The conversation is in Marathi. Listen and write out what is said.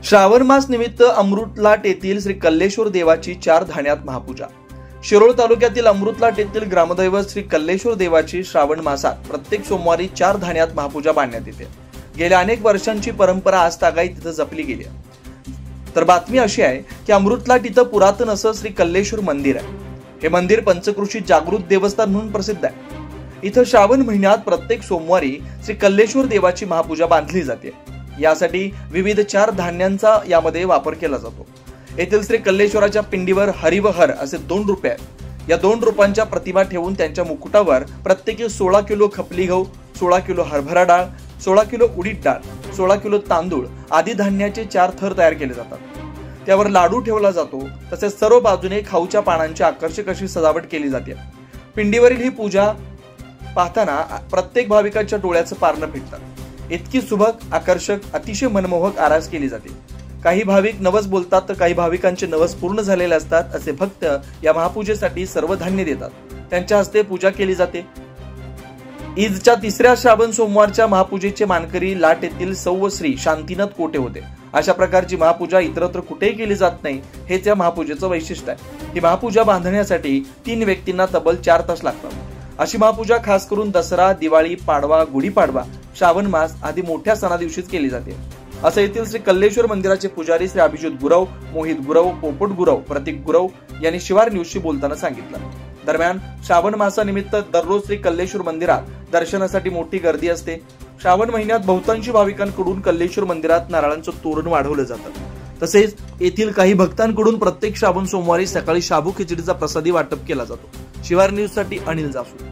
श्रावण मास निमित्त अमृतलाट येथील श्री कल्लेश्वर देवाची 4 धान्यात महापूजा। शिरोळ तालुक्यातील अमृतलाट येथील ग्रामदैवत श्री कल्लेश्वर देवाची श्रावण मासात प्रत्येक सोमवारी 4 धान्यात महापूजा बांधण्यात येते। गेल्या अनेक वर्षांची परंपरा आज तागाई तिथे जपली गेली आहे। तर बातमी अशी आहे की अमृतलाट इथं पुरातन असं श्री कल्लेश्वर मंदिर आहे। हे मंदिर पंचक्रोशीत जागृत देवस्थान म्हणून प्रसिद्ध आहे। इथं श्रावण महिन्यात प्रत्येक सोमवारी श्री कल्लेश्वर देवाची महापूजा बांधली जाते। यासाठी विविध 4 धान्यांचा यामध्ये वापर केला जातो। येथील श्री कल्लेश्वराच्या पिंडीवर हरी व हर असे 2 रूप आहेत। या 2 रूपांच्या प्रतिमा ठेवून त्यांच्या मुकुटावर प्रत्येकी 16 किलो खपली गहू, 16 किलो हरभरा डाळ, 16 किलो उडीद डाळ, 16 किलो तांदूळ आदी धान्याचे 4 थर तयार केले जातात। त्यावर लाडू ठेवला जातो। तसेच सर्व बाजूने खाऊच्या पानांची आकर्षक अशी सजावट केली जाते। पिंडीवरील ही पूजा पाहताना प्रत्येक भाविकाच्या डोळ्याचं पारणं फिटतं। इतकी सुबक, आकर्षक, अतिशय मनमोहक आरास केली जाते। काही भाविक नवस बोलतात तर काही भाविकांचे नवस पूर्ण झालेले असतात। असे भक्त या महापूजेसाठी सर्व धान्य देतात। त्यांच्या हस्ते पूजा केली जाते। ईदच्या 3ऱ्या श्रावण सोमवारच्या महापूजेचे मानकरी लाट येथील सौ श्री शांतीनाथ कोटे होते। अशा प्रकारची महापूजा इतरत्र कुठेही केली जात नाही, हेच या महापूजेचं वैशिष्ट्य आहे। ही महापूजा बांधण्यासाठी 3 व्यक्तींना तब्बल 4 तास लागतात। अशी महापूजा खास करून दसरा, दिवाळी, पाडवा, गुढीपाडवा, श्रावण मास आदी मोठ्या सणादिवशीच केली जाते, असं येथील श्री कल्लेश्वर मंदिराचे पुजारी श्री अभिजित गुरव, मोहित गुरव, पोपट गुरव, प्रतीक गुरव यांनी शिवार न्यूजशी बोलताना सांगितलं। दरम्यान श्रावण मासानिमित्त दररोज श्री कल्लेश्वर मंदिरात दर्शनासाठी मोठी गर्दी असते। श्रावण महिन्यात बहुतांशी भाविकांकडून कल्लेश्वर मंदिरात नारळांचं तोरण वाढवलं जातं। तसेच येथील काही भक्तांकडून प्रत्येक श्रावण सोमवारी सकाळी शाबू खिचडीचा प्रसादी वाटप केला जातो। शिवार न्यूज साठी अनिल जासू।